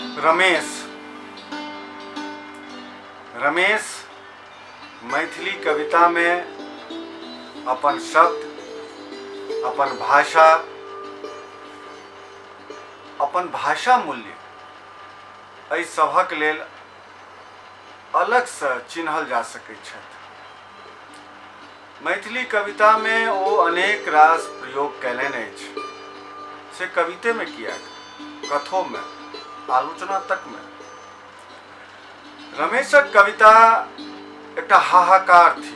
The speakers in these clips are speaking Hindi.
रमेश रमेश मैथिली कविता में अपन शब्द, अपन भाषा मूल्य एहि सभक लेल अलग से चिन्हल जा सकैत छथि। मैथिली कविता में ओ अनेक रास प्रयोग कयलनि अछि, से कविते में किएक, कथो में, आलोचना तक में। रमेशक कविता एकटा हाहाकार थी।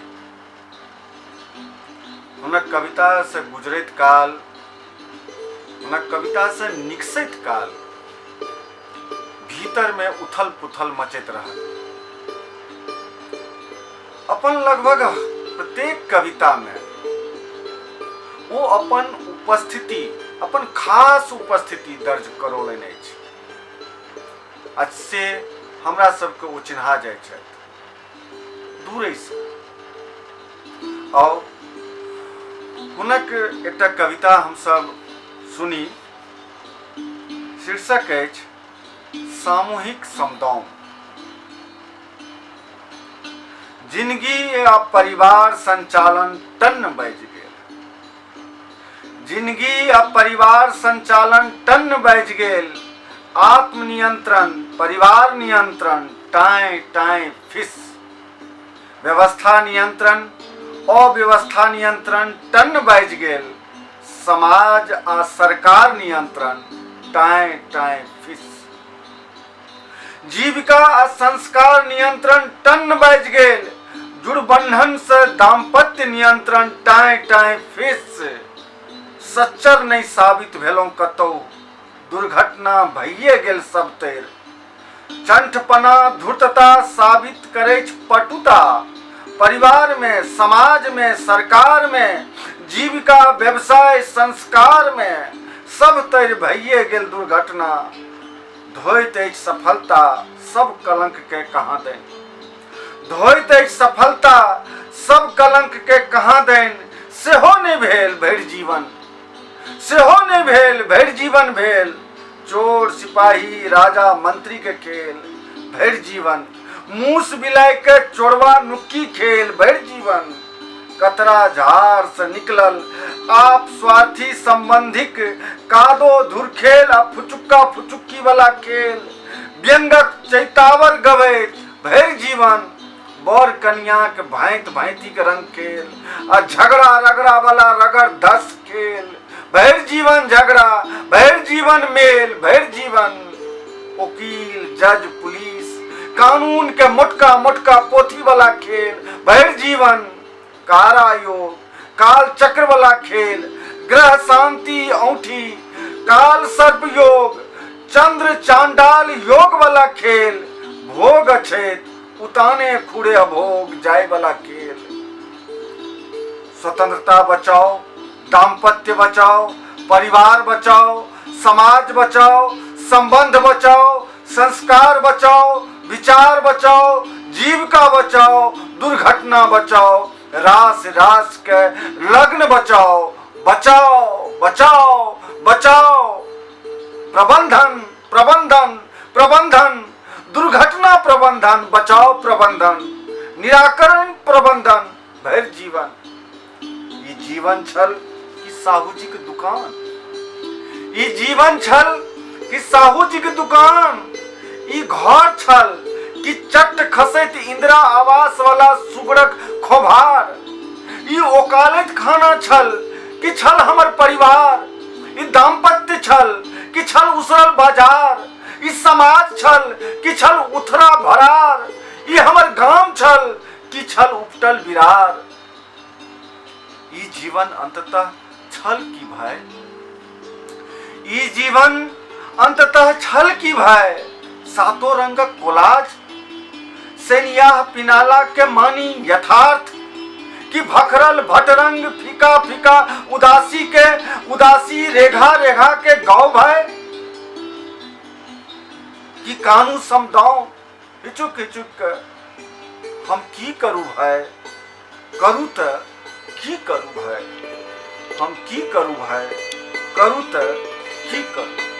हुनक कविता से गुजरैत काल, हुनक कविता से निकसैत काल भीतर में उथल पुथल मचैत रहल। अपन लगभग प्रत्येक कविता में वो अपन उपस्थिति, अपन खास उपस्थिति दर्ज करौलनि अछि। से हमरा सबके ओ चिन्हा जाइ छथि दूरे से। और हुनक एकटा कविता हमसब सुनी, शीर्षक अछि सामूहिक समदौन। जिंदगी आ परिवार संचालन टन बाजि गेल, जिंदगी आ परिवार संचालन टन बाजि गेल। आत्मनियंत्रण, परिवार नियंत्रण टाँय टाँय फिस। व्यवस्था नियंत्रण, अव्यवस्था नियंत्रण टन बाजि गेल। समाज आ सरकार नियंत्रण टाँय टाँय फिस। जीविका आ संस्कार नियंत्रण टन बाजि गेल। जुड़बंधन से दाम्पत्य नियंत्रण टाँय टाँय फिस। सच्चर नहीं साबित भेलौं कतौ, दुर्घटना भइए गेल सब तैर। चंठपना धूर्तता साबित करै पटुता। परिवार में, समाज में, सरकार में, जीविका, व्यवसाय, संस्कार में सब तैर भइए गेल दुर्घटना। धोइत अछि सफलता सब कलंक के कहाँ दैन। धोइत अछि सफलता सब कलंक के कहाँ दैन। सेहो नहि भेल भरि जीवन, सेहो नहि भेल भरि जीवन भेल। चोर सिपाही राजा मंत्री के खेल भरि जीवन। मूस बिलाई के चोरवा नुक्की खेल भरि जीवन। कतरा झाड़ से निकलल आप स्वार्थी संबंधिक कादो धुर खेल आ फुचुक्का फुचुक्की वाला खेल। व्यंगक चैतावर गवैत भरि जीवन। बर कन्या के भांति भांति के रंग खेल आ झगड़ा रगड़ा वाला रगड़ धस खेल भरि जीवन। झगड़ा भरि जीवन मेल भरि जीवन। वकील जज पुलिस कानून के मोटका मोटका पोथी वाला खेल भरि जीवन। कारायोग काल चक्र वाला खेल, ग्रह शांति औंठी, काल सर्प योग, चंद्र चांडाल योग वाला खेल। भोग अछैत उताने खुड़े अभोग जाय वाला खेल। स्वतंत्रता बचाओ, दाम्पत्य बचाओ, परिवार बचाओ, समाज बचाओ, संबंध बचाओ, संस्कार बचाओ, विचार बचाओ, जीविका बचाओ, दुर्घटना बचाओ, रास रास के लग्न बचाओ। बचाओ बचाओ बचाओ। प्रबंधन प्रबंधन प्रबंधन, दुर्घटना प्रबंधन, बचाओ प्रबंधन, निराकरण प्रबंधन भरि जीवन। ई जीवन छल कि साहूजी के दुकान, ई जीवन छल कि साहूजी के दुकान। ई घर छल कि चट्ट खसैत इंदिरा आवास वाला सुगरक खोभार। ई ओकालत खाना छल कि छल हमर परिवार। ई दाम्पत्य छल कि छल उसरल बाजार। ई समाज छल कि छल उथरा भरार। ई हमर गाम छल कि छल उपटल बिरार। ई जीवन अंततः छल की भाई, ई जीवन अंततः छल की भाई। सातों रंगक कोलाज, सेनियाह पिनाला के मानी यथार्थ कि भखरल भटरंग फीका फीका उदासी के, उदासी रेखा रेखा के गाँव भाई। कि कानू समदाओ हिचुक हिचुक के हम की करू भाई। करू त की करू भाई, हम की करू भाई, करू त की करू।